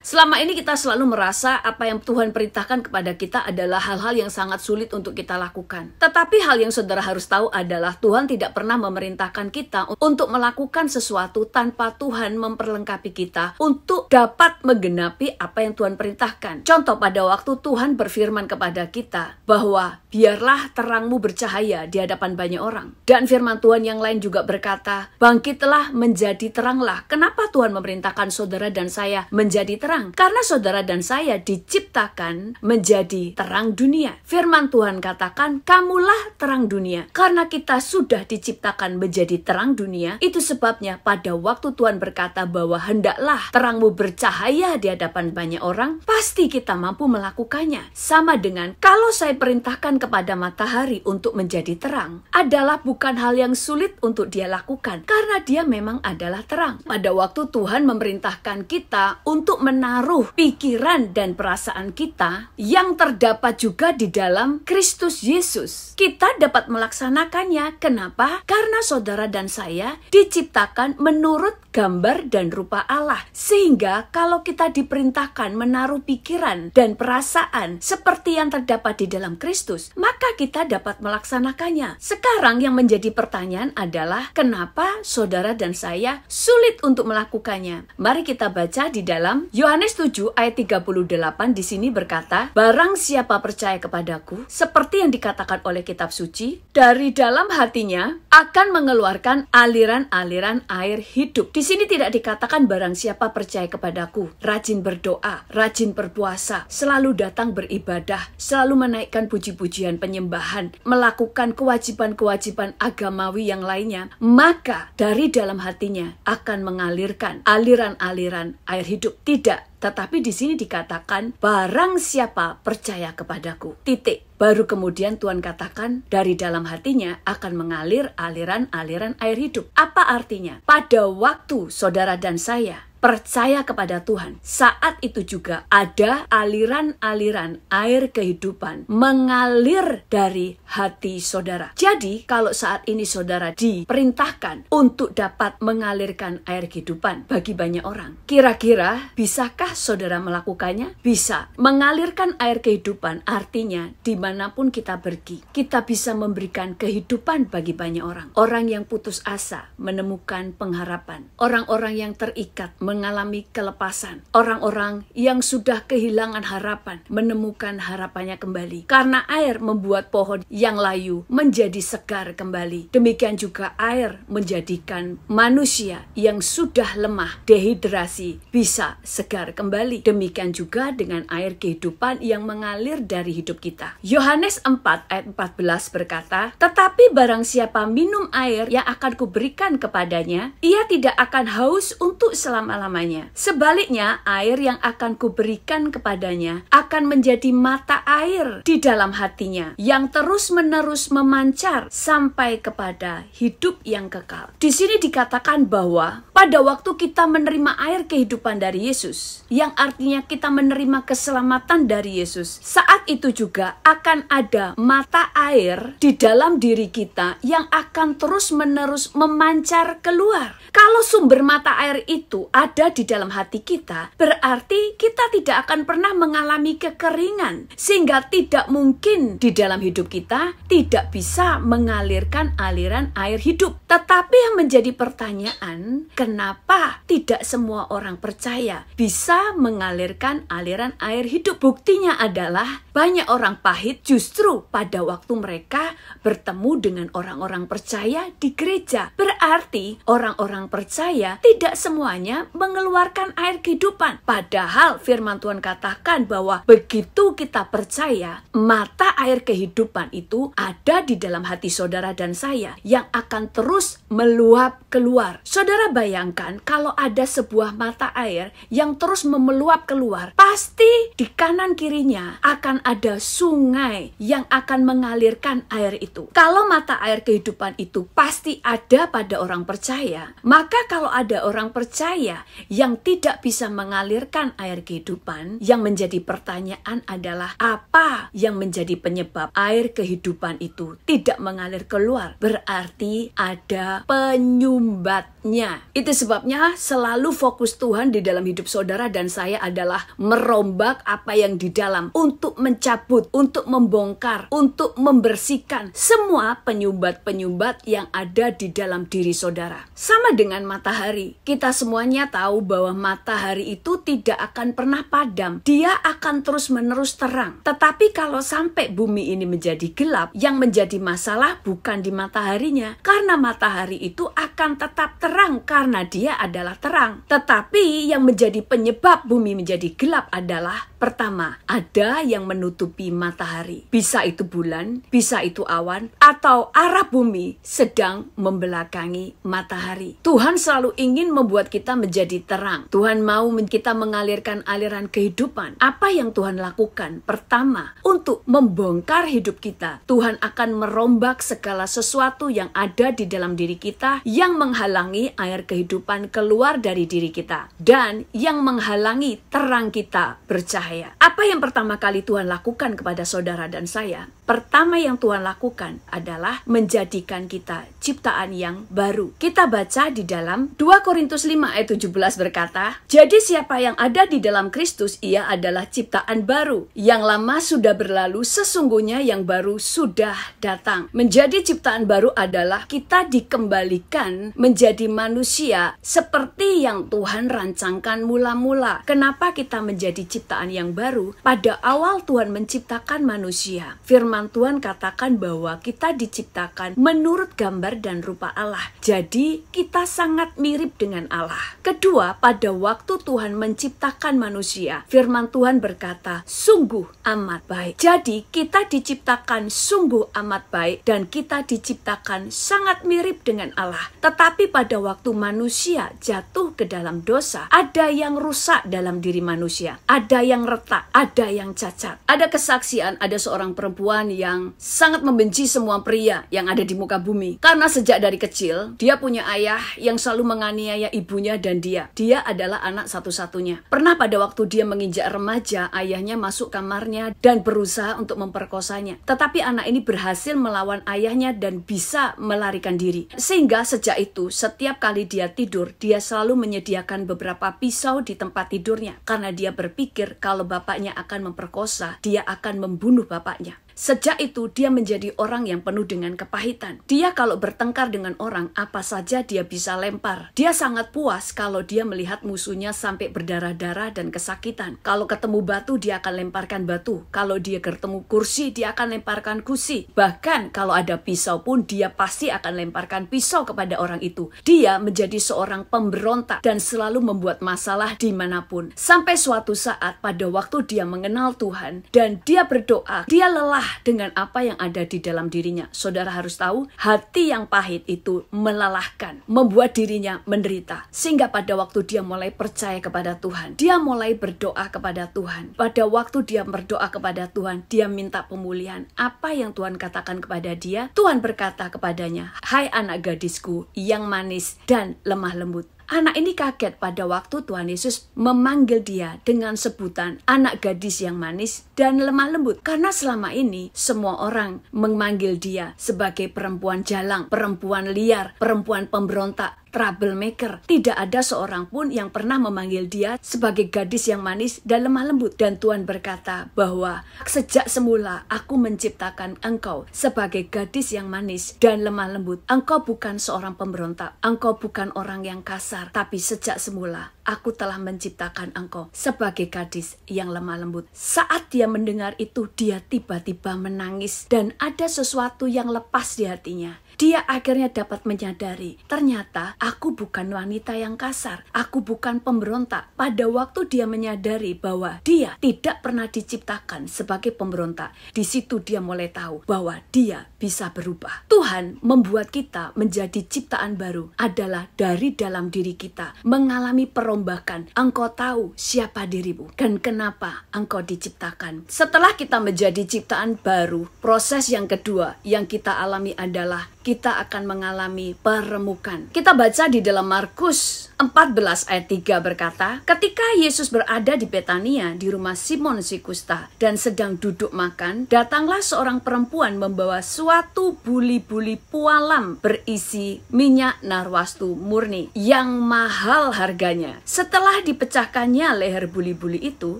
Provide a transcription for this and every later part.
Selama ini kita selalu merasa apa yang Tuhan perintahkan kepada kita adalah hal-hal yang sangat sulit untuk kita lakukan. Tetapi hal yang saudara harus tahu adalah Tuhan tidak pernah memerintahkan kita untuk melakukan sesuatu tanpa Tuhan memperlengkapi kita untuk dapat menggenapi apa yang Tuhan perintahkan. Contoh, pada waktu Tuhan berfirman kepada kita bahwa biarlah terangmu bercahaya di hadapan banyak orang. Dan firman Tuhan yang lain juga berkata, bangkitlah menjadi teranglah. Kenapa Tuhan memerintahkan saudara dan saya menjadi terang? Karena saudara dan saya diciptakan menjadi terang dunia. Firman Tuhan katakan, kamulah terang dunia. Karena kita sudah diciptakan menjadi terang dunia, itu sebabnya pada waktu Tuhan berkata bahwa hendaklah terangmu bercahaya di hadapan banyak orang, pasti kita mampu melakukannya. Sama dengan kalau saya perintahkan kepada matahari untuk menjadi terang, adalah bukan hal yang sulit untuk dia lakukan, karena dia memang adalah terang. Pada waktu Tuhan memerintahkan kita untuk menaruh pikiran dan perasaan kita yang terdapat juga di dalam Kristus Yesus, kita dapat melaksanakannya. Kenapa? Karena saudara dan saya diciptakan menurut gambar dan rupa Allah, sehingga kalau kita diperintahkan menaruh pikiran dan perasaan seperti yang terdapat di dalam Kristus, maka kita dapat melaksanakannya. Sekarang yang menjadi pertanyaan adalah, kenapa saudara dan saya sulit untuk melakukannya? Mari kita baca di dalam Yohanes 7 ayat 38. Di sini berkata, barang siapa percaya kepadaku, seperti yang dikatakan oleh kitab suci, dari dalam hatinya akan mengeluarkan aliran-aliran air hidup. Di sini tidak dikatakan barang siapa percaya kepadaku, rajin berdoa, rajin berpuasa, selalu datang beribadah, selalu menaikkan puji-pujian penyembahan, melakukan kewajiban-kewajiban agamawi yang lainnya, maka dari dalam hatinya akan mengalirkan aliran-aliran air hidup. Tidak. Tetapi di sini dikatakan, barang siapa percaya kepadaku, titik. Baru kemudian Tuhan katakan, dari dalam hatinya akan mengalir aliran-aliran air hidup. Apa artinya? Pada waktu saudara dan saya percaya kepada Tuhan, saat itu juga ada aliran-aliran air kehidupan mengalir dari hati saudara. Jadi, kalau saat ini saudara diperintahkan untuk dapat mengalirkan air kehidupan bagi banyak orang, kira-kira bisakah saudara melakukannya? Bisa. Mengalirkan air kehidupan artinya dimanapun kita pergi, kita bisa memberikan kehidupan bagi banyak orang. Orang yang putus asa menemukan pengharapan. Orang-orang yang terikat mengalami kelepasan. Orang-orang yang sudah kehilangan harapan menemukan harapannya kembali. Karena air membuat pohon yang layu menjadi segar kembali. Demikian juga air menjadikan manusia yang sudah lemah, dehidrasi, bisa segar kembali. Demikian juga dengan air kehidupan yang mengalir dari hidup kita. Yohanes 4 ayat 14 berkata, tetapi barang siapa minum air yang akan kuberikan kepadanya, ia tidak akan haus untuk selama-lamanya. Sebaliknya, air yang akan kuberikan kepadanya akan menjadi mata air di dalam hatinya yang terus-menerus memancar sampai kepada hidup yang kekal. Di sini dikatakan bahwa pada waktu kita menerima air kehidupan dari Yesus, yang artinya kita menerima keselamatan dari Yesus, saat itu juga akan ada mata air di dalam diri kita yang akan terus-menerus memancar keluar. Kalau sumber mata air itu ada di dalam hati kita, berarti kita tidak akan pernah mengalami kekeringan, sehingga tidak mungkin di dalam hidup kita tidak bisa mengalirkan aliran air hidup. Tetapi yang menjadi pertanyaan, kenapa tidak semua orang percaya bisa mengalirkan aliran air hidup? Buktinya adalah banyak orang pahit justru pada waktu mereka bertemu dengan orang-orang percaya di gereja. Berarti orang-orang percaya tidak semuanya mengeluarkan air kehidupan. Padahal firman Tuhan katakan bahwa begitu kita percaya, mata air kehidupan itu ada di dalam hati saudara dan saya yang akan terus meluap keluar. Saudara bayangkan kalau ada sebuah mata air yang terus meluap keluar, pasti di kanan kirinya akan ada sungai yang akan mengalirkan air itu. Kalau mata air kehidupan itu pasti ada pada orang percaya, maka kalau ada orang percaya kita yang tidak bisa mengalirkan air kehidupan, yang menjadi pertanyaan adalah apa yang menjadi penyebab air kehidupan itu tidak mengalir keluar? Berarti ada penyumbatnya. Itu sebabnya selalu fokus Tuhan di dalam hidup saudara dan saya adalah merombak apa yang di dalam, untuk mencabut, untuk membongkar, untuk membersihkan semua penyumbat-penyumbat yang ada di dalam diri saudara. Sama dengan matahari. Kita semuanya tahu bahwa matahari itu tidak akan pernah padam. Dia akan terus-menerus terang. Tetapi kalau sampai bumi ini menjadi gelap, yang menjadi masalah bukan di mataharinya. Karena matahari itu akan tetap terang karena dia adalah terang. Tetapi yang menjadi penyebab bumi menjadi gelap adalah, pertama, ada yang menutupi matahari. Bisa itu bulan, bisa itu awan, atau arah bumi sedang membelakangi matahari. Tuhan selalu ingin membuat kita menjadi terang. Tuhan mau kita mengalirkan aliran kehidupan. Apa yang Tuhan lakukan? Pertama, untuk membongkar hidup kita, Tuhan akan merombak segala sesuatu yang ada di dalam diri kita yang menghalangi air kehidupan keluar dari diri kita dan yang menghalangi terang kita bercahaya. Apa yang pertama kali Tuhan lakukan kepada saudara dan saya? Pertama yang Tuhan lakukan adalah menjadikan kita ciptaan yang baru. Kita baca di dalam 2 Korintus 5 ayat 17 berkata, "Jadi siapa yang ada di dalam Kristus, ia adalah ciptaan baru. Yang lama sudah berlalu, sesungguhnya yang baru sudah datang." Menjadi ciptaan baru adalah kita dikembalikan menjadi manusia seperti yang Tuhan rancangkan mula-mula. Kenapa kita menjadi ciptaan yang baru? Pada awal Tuhan menciptakan manusia. Firman Tuhan katakan bahwa kita diciptakan menurut gambar dan rupa Allah. Jadi kita sangat mirip dengan Allah. Kedua, pada waktu Tuhan menciptakan manusia, firman Tuhan berkata, sungguh amat baik. Jadi kita diciptakan sungguh amat baik dan kita diciptakan sangat mirip dengan Allah. Tetapi pada waktu manusia jatuh ke dalam dosa, ada yang rusak dalam diri manusia. Ada yang retak, ada yang cacat. Ada kesaksian, ada seorang perempuan yang sangat membenci semua pria yang ada di muka bumi. Karena sejak dari kecil, dia punya ayah yang selalu menganiaya ibunya dan dia. Dia adalah anak satu-satunya. Pernah pada waktu dia menginjak remaja, ayahnya masuk kamarnya dan berusaha untuk memperkosanya. Tetapi anak ini berhasil melawan ayahnya dan bisa melarikan diri. Sehingga sejak itu, setiap kali dia tidur, dia selalu menyediakan beberapa pisau di tempat tidurnya. Karena dia berpikir kalau bapaknya akan memperkosa, dia akan membunuh bapaknya. Sejak itu dia menjadi orang yang penuh dengan kepahitan. Dia kalau bertengkar dengan orang, apa saja dia bisa lempar. Dia sangat puas kalau dia melihat musuhnya sampai berdarah-darah dan kesakitan. Kalau ketemu batu, dia akan lemparkan batu. Kalau dia ketemu kursi, dia akan lemparkan kursi. Bahkan kalau ada pisau pun, dia pasti akan lemparkan pisau kepada orang itu. Dia menjadi seorang pemberontak dan selalu membuat masalah dimanapun. Sampai suatu saat pada waktu dia mengenal Tuhan dan dia berdoa, dia lelah dengan apa yang ada di dalam dirinya. Saudara harus tahu, hati yang pahit itu melelahkan, membuat dirinya menderita. Sehingga pada waktu dia mulai percaya kepada Tuhan, dia mulai berdoa kepada Tuhan. Pada waktu dia berdoa kepada Tuhan, dia minta pemulihan. Apa yang Tuhan katakan kepada dia? Tuhan berkata kepadanya, "Hai anak gadisku yang manis dan lemah lembut." Anak ini kaget pada waktu Tuhan Yesus memanggil dia dengan sebutan anak gadis yang manis dan lemah lembut. Karena selama ini semua orang memanggil dia sebagai perempuan jalang, perempuan liar, perempuan pemberontak, troublemaker. Tidak ada seorang pun yang pernah memanggil dia sebagai gadis yang manis dan lemah lembut. Dan Tuhan berkata bahwa sejak semula aku menciptakan engkau sebagai gadis yang manis dan lemah lembut. Engkau bukan seorang pemberontak, engkau bukan orang yang kasar, tapi sejak semula aku telah menciptakan engkau sebagai gadis yang lemah lembut. Saat dia mendengar itu, dia tiba-tiba menangis dan ada sesuatu yang lepas di hatinya. Dia akhirnya dapat menyadari, ternyata aku bukan wanita yang kasar, aku bukan pemberontak. Pada waktu dia menyadari bahwa dia tidak pernah diciptakan sebagai pemberontak, di situ dia mulai tahu bahwa dia bisa berubah. Tuhan membuat kita menjadi ciptaan baru adalah dari dalam diri kita, mengalami perombakan. Engkau tahu siapa dirimu dan kenapa engkau diciptakan. Setelah kita menjadi ciptaan baru, proses yang kedua yang kita alami adalah kita akan mengalami peremukan. Kita baca di dalam Markus 14 ayat 3 berkata, ketika Yesus berada di Betania di rumah Simon si kusta dan sedang duduk makan, datanglah seorang perempuan membawa suatu buli-buli pualam berisi minyak narwastu murni yang mahal harganya. Setelah dipecahkannya leher buli-buli itu,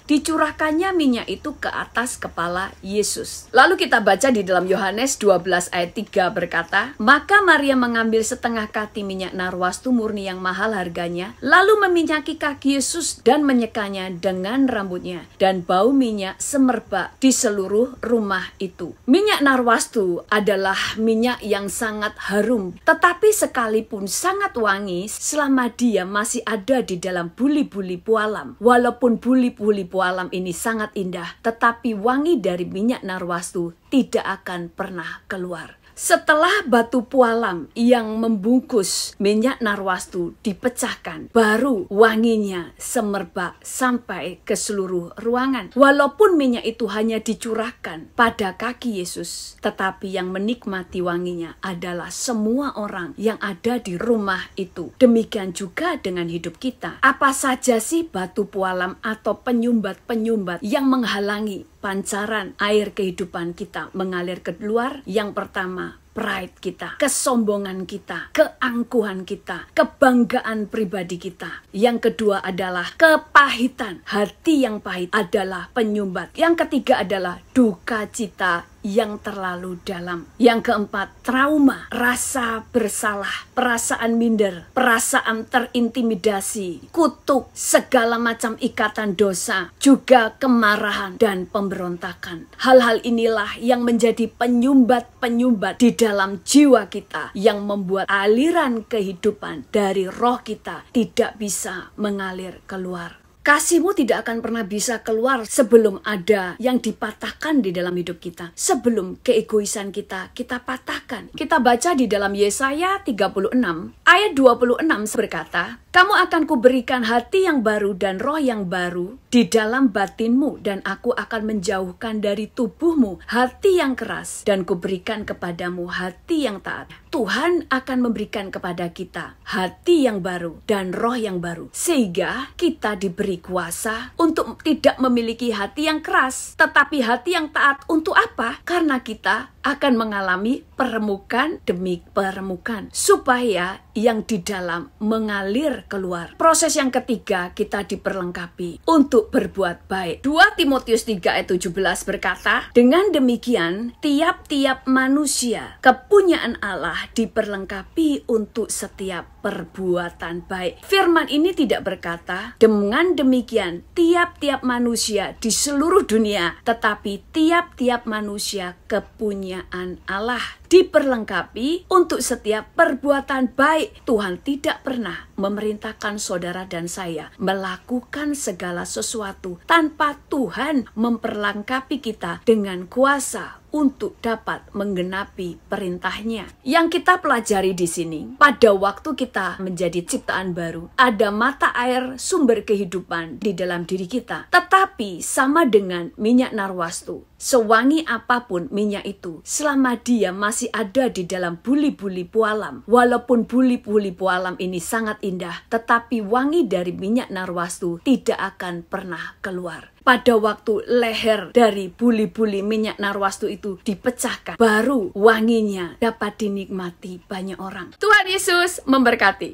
dicurahkannya minyak itu ke atas kepala Yesus. Lalu kita baca di dalam Yohanes 12 ayat 3 berkata, maka Maria mengambil setengah kati minyak narwastu murni yang mahal harganya, lalu meminyaki kaki Yesus dan menyekanya dengan rambutnya, dan bau minyak semerbak di seluruh rumah itu. Minyak narwastu adalah minyak yang sangat harum, tetapi sekalipun sangat wangi selama dia masih ada di dalam buli-buli pualam. Walaupun buli-buli pualam ini sangat indah, tetapi wangi dari minyak narwastu tidak akan pernah keluar. Setelah batu pualam yang membungkus minyak narwastu dipecahkan, baru wanginya semerbak sampai ke seluruh ruangan. Walaupun minyak itu hanya dicurahkan pada kaki Yesus, tetapi yang menikmati wanginya adalah semua orang yang ada di rumah itu. Demikian juga dengan hidup kita. Apa saja sih batu pualam atau penyumbat-penyumbat yang menghalangi pancaran air kehidupan kita mengalir keluar? Yang pertama, pride kita, kesombongan kita, keangkuhan kita, kebanggaan pribadi kita. Yang kedua adalah kepahitan. Hati yang pahit adalah penyumbat. Yang ketiga adalah duka cita yang terlalu dalam. Yang keempat, trauma, rasa bersalah, perasaan minder, perasaan terintimidasi, kutuk, segala macam ikatan dosa, juga kemarahan dan pemberontakan. Hal-hal inilah yang menjadi penyumbat-penyumbat di dalam jiwa kita yang membuat aliran kehidupan dari roh kita tidak bisa mengalir keluar. Kasihmu tidak akan pernah bisa keluar sebelum ada yang dipatahkan di dalam hidup kita. Sebelum keegoisan kita patahkan. Kita baca di dalam Yesaya 36 ayat 26 berkata, kamu akan kuberikan hati yang baru dan roh yang baru di dalam batinmu, dan aku akan menjauhkan dari tubuhmu hati yang keras, dan kuberikan kepadamu hati yang taat. Tuhan akan memberikan kepada kita hati yang baru dan roh yang baru, sehingga kita diberi kuasa untuk tidak memiliki hati yang keras, tetapi hati yang taat. Untuk apa? Karena kita akan mengalami peremukan demi peremukan, supaya yang di dalam mengalir keluar. Proses yang ketiga, kita diperlengkapi untuk berbuat baik. 2 Timotius 3 ayat 17 berkata, dengan demikian tiap-tiap manusia kepunyaan Allah diperlengkapi untuk setiap perbuatan baik. Firman ini tidak berkata dengan demikian tiap-tiap manusia di seluruh dunia, tetapi tiap-tiap manusia kepunyaan Allah diperlengkapi untuk setiap perbuatan baik. Tuhan tidak pernah memerintahkan saudara dan saya melakukan segala sesuatu tanpa Tuhan memperlengkapi kita dengan kuasa untuk dapat menggenapi perintahnya. Yang kita pelajari di sini, pada waktu kita menjadi ciptaan baru, ada mata air sumber kehidupan di dalam diri kita. Tetapi sama dengan minyak narwastu, sewangi apapun minyak itu, selama dia masih ada di dalam buli-buli pualam, walaupun buli-buli pualam ini sangat indah, tetapi wangi dari minyak narwastu tidak akan pernah keluar. Pada waktu leher dari buli-buli minyak narwastu itu dipecahkan, baru wanginya dapat dinikmati banyak orang. Tuhan Yesus memberkati.